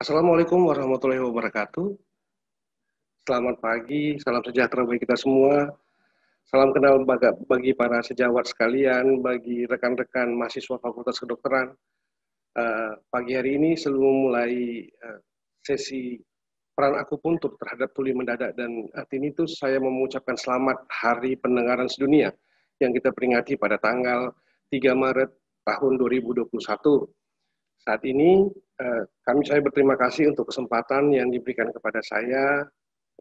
Assalamualaikum warahmatullahi wabarakatuh. Selamat pagi, salam sejahtera bagi kita semua. Salam kenal bagi para sejawat sekalian, bagi rekan-rekan mahasiswa Fakultas Kedokteran. Pagi hari ini sebelum mulai sesi peran akupuntur terhadap tuli mendadak dan tinnitus, saya mengucapkan selamat Hari Pendengaran Sedunia yang kita peringati pada tanggal 3 Maret tahun 2021. Saat ini saya berterima kasih untuk kesempatan yang diberikan kepada saya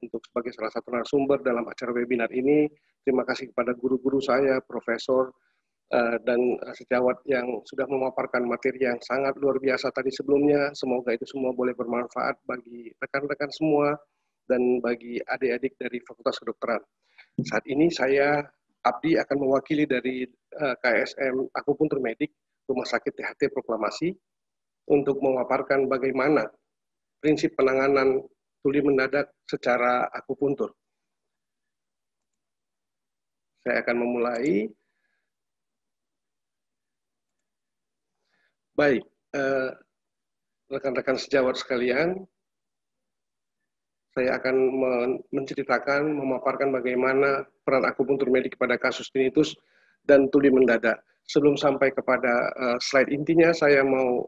untuk sebagai salah satu narasumber dalam acara webinar ini. Terima kasih kepada guru-guru saya, profesor, dan sejawat yang sudah memaparkan materi yang sangat luar biasa tadi sebelumnya. Semoga itu semua boleh bermanfaat bagi rekan-rekan semua dan bagi adik-adik dari Fakultas Kedokteran. Saat ini saya, Abdi, akan mewakili dari KSM Akupuntur Medik, Rumah Sakit THT Proklamasi, untuk memaparkan bagaimana prinsip penanganan tuli mendadak secara akupuntur. Saya akan memulai. Baik, rekan-rekan sejawat sekalian, saya akan menceritakan, memaparkan bagaimana peran akupuntur medik pada kasus tinnitus dan tuli mendadak. Sebelum sampai kepada slide intinya, saya mau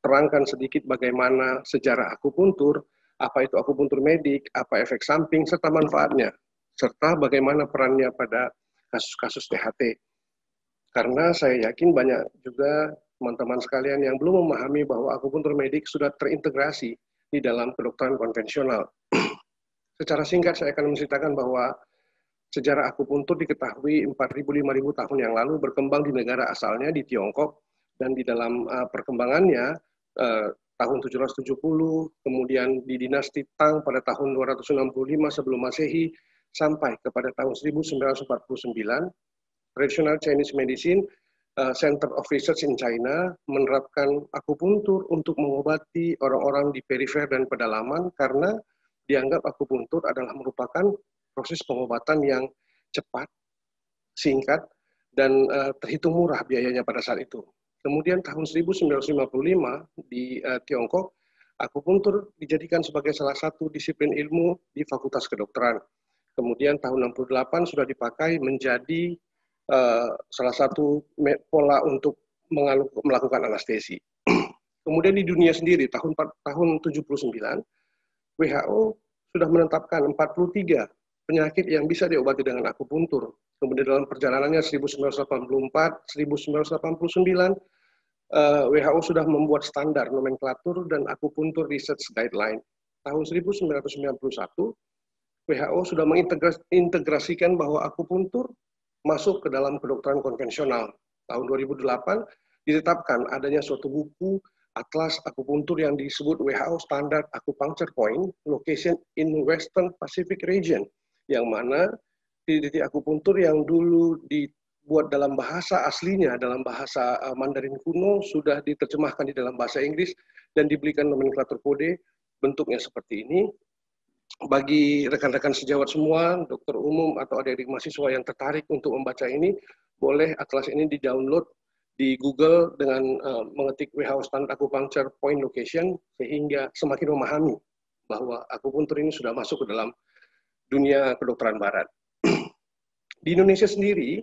terangkan sedikit bagaimana sejarah akupuntur, apa itu akupuntur medik, apa efek samping, serta manfaatnya, serta bagaimana perannya pada kasus-kasus THT. Karena saya yakin banyak juga teman-teman sekalian yang belum memahami bahwa akupuntur medik sudah terintegrasi di dalam kedokteran konvensional. Secara singkat saya akan menceritakan bahwa sejarah akupuntur diketahui 4.000-5.000 tahun yang lalu berkembang di negara asalnya di Tiongkok, dan di dalam perkembangannya tahun 770, kemudian di dinasti Tang pada tahun 265 sebelum Masehi, sampai kepada tahun 1949, Traditional Chinese Medicine Center of Research in China menerapkan akupuntur untuk mengobati orang-orang di perifer dan pedalaman karena dianggap akupuntur adalah merupakan proses pengobatan yang cepat, singkat, dan terhitung murah biayanya pada saat itu. Kemudian tahun 1955 di Tiongkok, akupuntur dijadikan sebagai salah satu disiplin ilmu di Fakultas Kedokteran. Kemudian tahun 68 sudah dipakai menjadi salah satu pola untuk melakukan anestesi. Kemudian di dunia sendiri tahun 79, WHO sudah menetapkan 43 penyakit yang bisa diobati dengan akupuntur. Kemudian dalam perjalanannya 1984, 1989, WHO sudah membuat standar nomenklatur dan akupuntur research guideline. Tahun 1991, WHO sudah mengintegrasikan bahwa akupuntur masuk ke dalam kedokteran konvensional. Tahun 2008 ditetapkan adanya suatu buku atlas akupuntur yang disebut WHO Standard Acupuncture Point Location in Western Pacific Region, yang mana titik akupuntur yang dulu dibuat dalam bahasa aslinya, dalam bahasa Mandarin kuno, sudah diterjemahkan di dalam bahasa Inggris dan diberikan nomenklatur kode. Bentuknya seperti ini. Bagi rekan-rekan sejawat semua, dokter umum atau adik-adik mahasiswa yang tertarik untuk membaca ini, boleh atlas ini di-download di Google dengan mengetik WHO Standard Acupuncture Point Location, sehingga semakin memahami bahwa akupuntur ini sudah masuk ke dalam dunia kedokteran barat. Di Indonesia sendiri,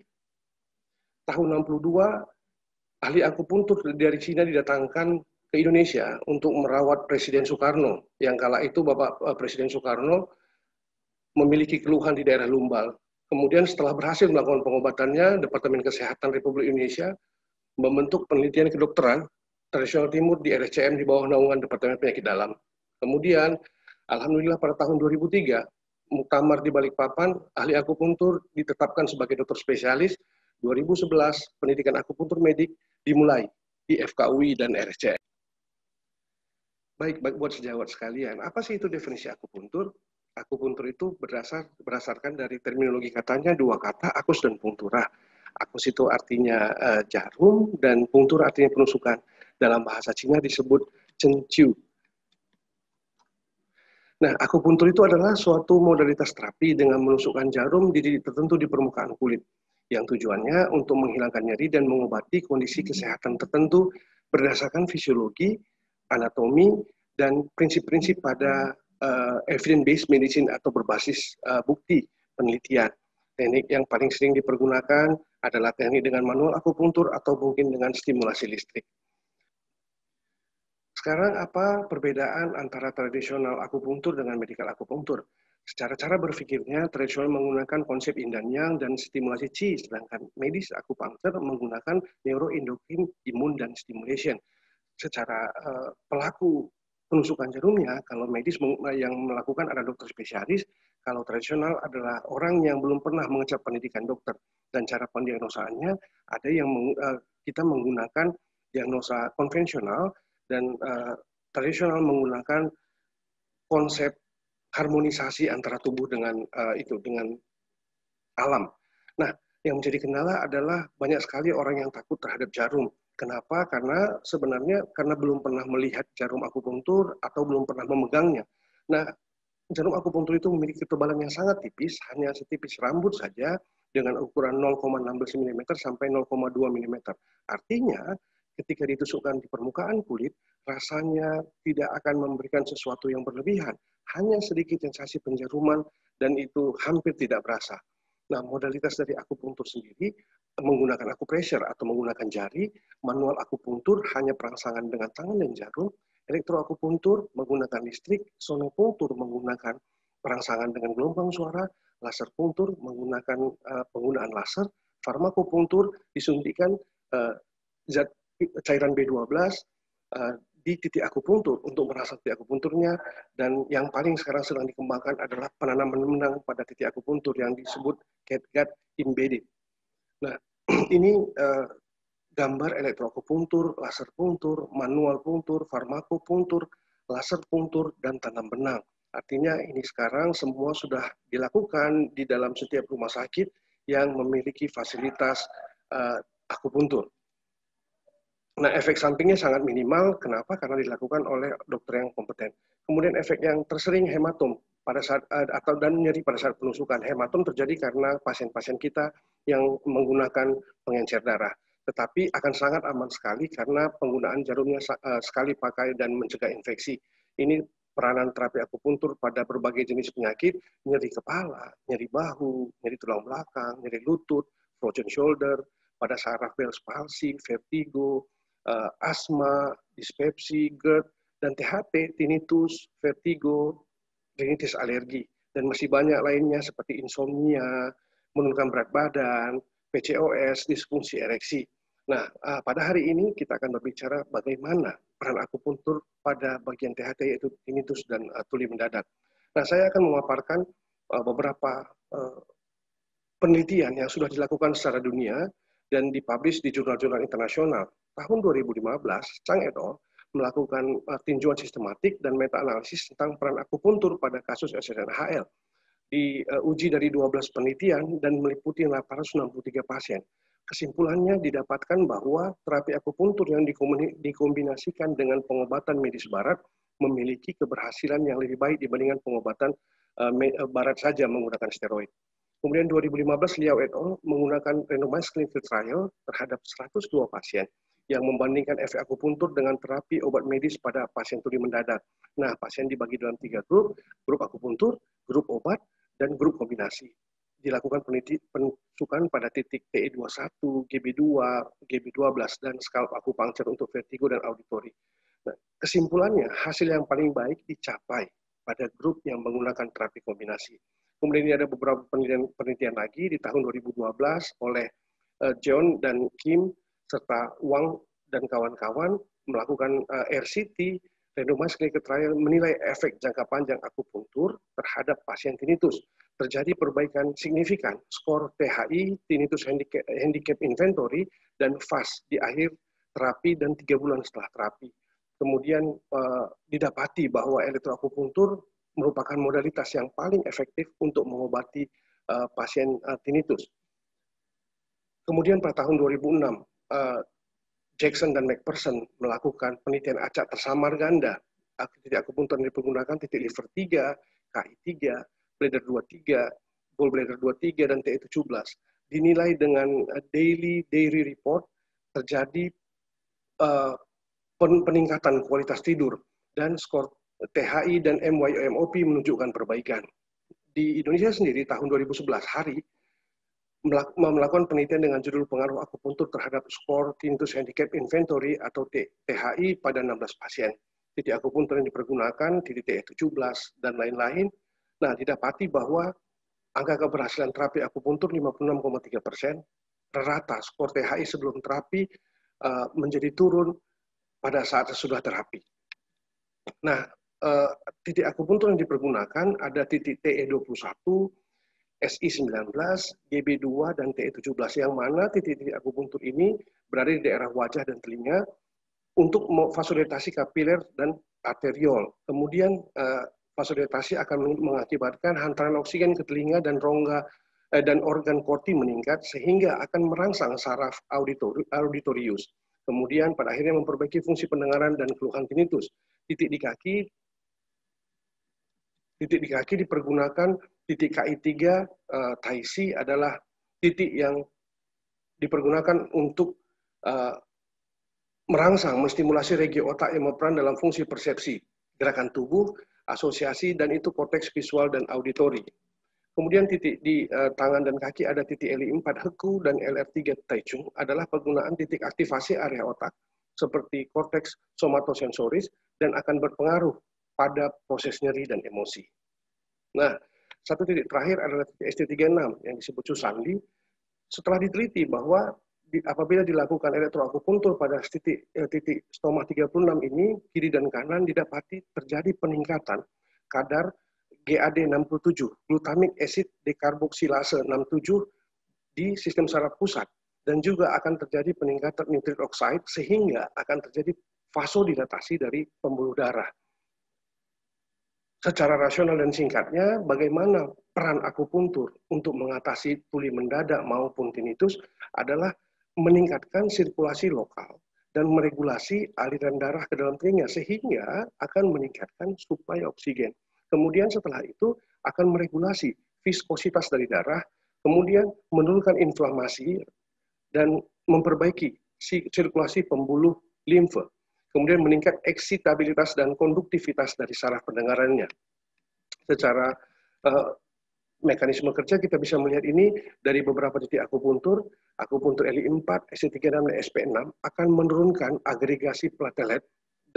tahun 62, ahli akupuntur dari Cina didatangkan ke Indonesia untuk merawat Presiden Soekarno, yang kala itu Bapak Presiden Soekarno memiliki keluhan di daerah Lumbal. Kemudian setelah berhasil melakukan pengobatannya, Departemen Kesehatan Republik Indonesia membentuk penelitian kedokteran tradisional timur di RSCM di bawah naungan Departemen Penyakit Dalam. Kemudian, alhamdulillah pada tahun 2003, muktamar di Balikpapan, ahli akupuntur ditetapkan sebagai dokter spesialis. 2011, pendidikan akupuntur medik dimulai di FKUI dan RSCM. Baik, buat sejawat sekalian, apa sih itu definisi akupuntur? Akupuntur itu berdasarkan dari terminologi katanya dua kata, akus dan punktura. Akus itu artinya jarum dan punktur artinya penusukan. Dalam bahasa Cina disebut Chen-Chiu. Nah, akupuntur itu adalah suatu modalitas terapi dengan menusukkan jarum di titik tertentu di permukaan kulit, yang tujuannya untuk menghilangkan nyeri dan mengobati kondisi kesehatan tertentu berdasarkan fisiologi, anatomi, dan prinsip-prinsip pada evidence-based medicine atau berbasis bukti penelitian. Teknik yang paling sering dipergunakan adalah teknik dengan manual akupunktur atau mungkin dengan stimulasi listrik. Sekarang apa perbedaan antara tradisional akupunktur dengan medical akupunktur? Secara cara berpikirnya, tradisional menggunakan konsep yin dan yang dan stimulasi qi, sedangkan medis akupunktur menggunakan neuroendokrin, imun, dan stimulation. Secara pelaku penusukan jarumnya, kalau medis yang melakukan adalah dokter spesialis, kalau tradisional adalah orang yang belum pernah mengecap pendidikan dokter. Dan cara pendiagnosaannya, ada yang kita menggunakan diagnosa konvensional, dan tradisional menggunakan konsep harmonisasi antara tubuh dengan dengan alam. Nah, yang menjadi kendala adalah banyak sekali orang yang takut terhadap jarum. Kenapa? Karena sebenarnya karena belum pernah melihat jarum akupunktur atau belum pernah memegangnya. Nah, jarum akupunktur itu memiliki ketebalan yang sangat tipis, hanya setipis rambut saja dengan ukuran 0,16 mm sampai 0,2 mm. Artinya, ketika ditusukkan di permukaan kulit, rasanya tidak akan memberikan sesuatu yang berlebihan. Hanya sedikit sensasi penjaruman dan itu hampir tidak berasa. Nah, modalitas dari akupunktur sendiri menggunakan acupressure atau menggunakan jari, manual akupunktur hanya perangsangan dengan tangan dan jarum, elektroakupunktur menggunakan listrik, sonopunktur menggunakan perangsangan dengan gelombang suara, laser punktur menggunakan penggunaan laser, farmakopunktur disuntikan zat cairan B12 di titik akupunktur untuk merasa titik akupunkturnya, dan yang paling sekarang sedang dikembangkan adalah penanaman benang pada titik akupunktur yang disebut catgut embedded. Nah, ini gambar elektroakupunktur, laser punktur, manual punktur, farmakopunktur, laser punktur, dan tanam benang. Artinya ini sekarang semua sudah dilakukan di dalam setiap rumah sakit yang memiliki fasilitas akupunktur. Nah, efek sampingnya sangat minimal. Kenapa? Karena dilakukan oleh dokter yang kompeten. Kemudian efek yang tersering hematom pada saat dan nyeri pada saat penusukan. Hematom terjadi karena pasien-pasien kita yang menggunakan pengencer darah. Tetapi akan sangat aman sekali karena penggunaan jarumnya sekali pakai dan mencegah infeksi. Ini peranan terapi akupunktur pada berbagai jenis penyakit, nyeri kepala, nyeri bahu, nyeri tulang belakang, nyeri lutut, frozen shoulder, pada saraf Bell's palsy, vertigo, asma, dispepsi, GERD, dan THP, tinnitus, vertigo, rinitis alergi, dan masih banyak lainnya seperti insomnia, menurunkan berat badan, PCOS, disfungsi ereksi. Nah, pada hari ini kita akan berbicara bagaimana peran akupunktur pada bagian THT, yaitu tinnitus dan tuli mendadak. Nah, saya akan memaparkan beberapa penelitian yang sudah dilakukan secara dunia dan dipublish di jurnal-jurnal internasional. Tahun 2015, Chang et al. Melakukan tinjauan sistematik dan meta-analisis tentang peran akupunktur pada kasus SSNHL. Diuji dari 12 penelitian dan meliputi 863 pasien. Kesimpulannya didapatkan bahwa terapi akupunktur yang dikombinasikan dengan pengobatan medis barat memiliki keberhasilan yang lebih baik dibandingkan pengobatan barat saja menggunakan steroid. Kemudian 2015, Liao et al. Menggunakan randomized clinical trial terhadap 102 pasien yang membandingkan efek akupunktur dengan terapi obat medis pada pasien tuli mendadak. Nah, pasien dibagi dalam 3 grup akupunktur, grup obat, dan grup kombinasi. Dilakukan penusukan pada titik TE21, GB2, GB12, dan scalp akupunktur untuk vertigo dan auditory. Nah, kesimpulannya, hasil yang paling baik dicapai pada grup yang menggunakan terapi kombinasi. Kemudian ada beberapa penelitian lagi di tahun 2012 oleh John dan Kim serta Wang dan kawan-kawan melakukan RCT, randomized clinical trial, menilai efek jangka panjang akupunktur terhadap pasien tinnitus. Terjadi perbaikan signifikan skor THI, tinnitus handicap inventory, dan FAS di akhir terapi dan 3 bulan setelah terapi. Kemudian didapati bahwa elektroakupunktur merupakan modalitas yang paling efektif untuk mengobati pasien tinnitus. Kemudian pada tahun 2006, Jackson dan McPherson melakukan penelitian acak tersamar ganda. Titik akupunktur yang digunakan titik liver 3, KI3, bladder 23, gallbladder 23, dan TE17. Dinilai dengan daily report terjadi peningkatan kualitas tidur dan skor THI dan MYOMOP menunjukkan perbaikan. Di Indonesia sendiri tahun 2011 melakukan penelitian dengan judul pengaruh akupuntur terhadap skor Tinnitus Handicap Inventory atau THI pada 16 pasien. Titik akupuntur yang dipergunakan, titik TE17 dan lain-lain. Nah, didapati bahwa angka keberhasilan terapi akupuntur 56,3%, rata skor THI sebelum terapi menjadi turun pada saat sudah terapi. Nah, titik akupuntur yang dipergunakan ada titik TE21, SI19, GB2, dan TE17, yang mana titik-titik akupuntur ini berada di daerah wajah dan telinga untuk vasodilatasi kapiler dan arteriol. Kemudian vasodilatasi akan mengakibatkan hantaran oksigen ke telinga dan rongga dan organ korti meningkat sehingga akan merangsang saraf auditorius. Kemudian pada akhirnya memperbaiki fungsi pendengaran dan keluhan tinnitus. Titik di kaki dipergunakan titik KI3 Taisi adalah titik yang dipergunakan untuk merangsang, menstimulasi regi otak yang berperan dalam fungsi persepsi, gerakan tubuh, asosiasi, dan itu korteks visual dan auditori. Kemudian titik di tangan dan kaki ada titik LI4 Heku dan LR3 Taichung adalah penggunaan titik aktivasi area otak seperti korteks somatosensoris dan akan berpengaruh pada proses nyeri dan emosi. Nah, satu titik terakhir adalah titik ST36 yang disebut Susandi. Setelah diteliti bahwa apabila dilakukan elektroakupuntur pada titik stoma 36 ini, kiri dan kanan didapati terjadi peningkatan kadar GAD67, glutamic acid dekarboksilase 67 di sistem saraf pusat, dan juga akan terjadi peningkatan nitric oxide sehingga akan terjadi vasodilatasi dari pembuluh darah. Secara rasional dan singkatnya, bagaimana peran akupuntur untuk mengatasi tuli mendadak maupun tinnitus adalah meningkatkan sirkulasi lokal dan meregulasi aliran darah ke dalam telinga sehingga akan meningkatkan suplai oksigen. Kemudian setelah itu akan meregulasi viskositas dari darah, kemudian menurunkan inflamasi dan memperbaiki sirkulasi pembuluh limfe. Kemudian meningkat eksitabilitas dan konduktivitas dari saraf pendengarannya. Secara mekanisme kerja kita bisa melihat ini dari beberapa titik akupuntur LI4, ST36, dan SP6 akan menurunkan agregasi platelet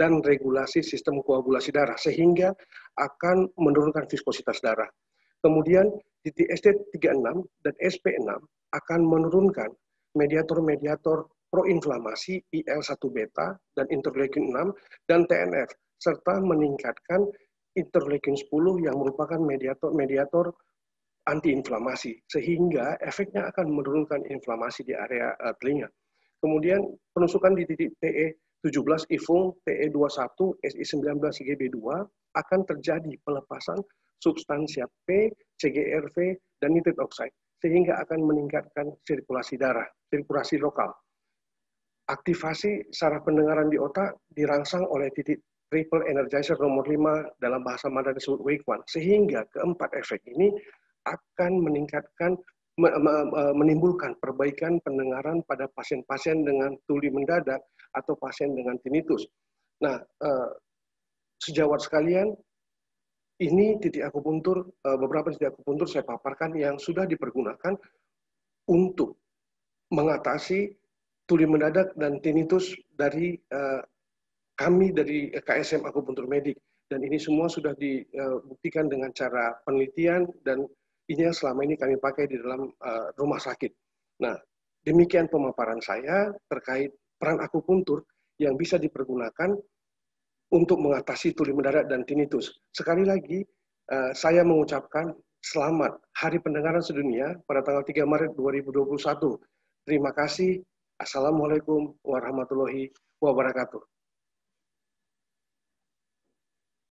dan regulasi sistem koagulasi darah sehingga akan menurunkan viskositas darah. Kemudian titik ST36 dan SP6 akan menurunkan mediator-mediator proinflamasi IL-1 beta dan interleukin 6 dan TNF serta meningkatkan interleukin 10 yang merupakan mediator antiinflamasi sehingga efeknya akan menurunkan inflamasi di area telinga. Kemudian penusukan di titik TE17 IFUNG, TE21, SI19, GB2 akan terjadi pelepasan substansia P, CGRV, dan nitric oxide sehingga akan meningkatkan sirkulasi darah, sirkulasi lokal. Aktivasi saraf pendengaran di otak dirangsang oleh titik triple energizer nomor 5 dalam bahasa Mandarin disebut wake one, sehingga keempat efek ini akan meningkatkan, menimbulkan perbaikan pendengaran pada pasien-pasien dengan tuli mendadak atau pasien dengan tinnitus. Nah, sejawat sekalian, ini titik akupuntur, beberapa titik akupuntur saya paparkan yang sudah dipergunakan untuk mengatasi tuli mendadak dan tinnitus dari kami dari KSM Akupuntur Medik, dan ini semua sudah dibuktikan dengan cara penelitian dan ini yang selama ini kami pakai di dalam rumah sakit. Nah, demikian pemaparan saya terkait peran akupuntur yang bisa dipergunakan untuk mengatasi tuli mendadak dan tinnitus. Sekali lagi, saya mengucapkan selamat Hari Pendengaran Sedunia pada tanggal 3 Maret 2021. Terima kasih. Assalamualaikum warahmatullahi wabarakatuh.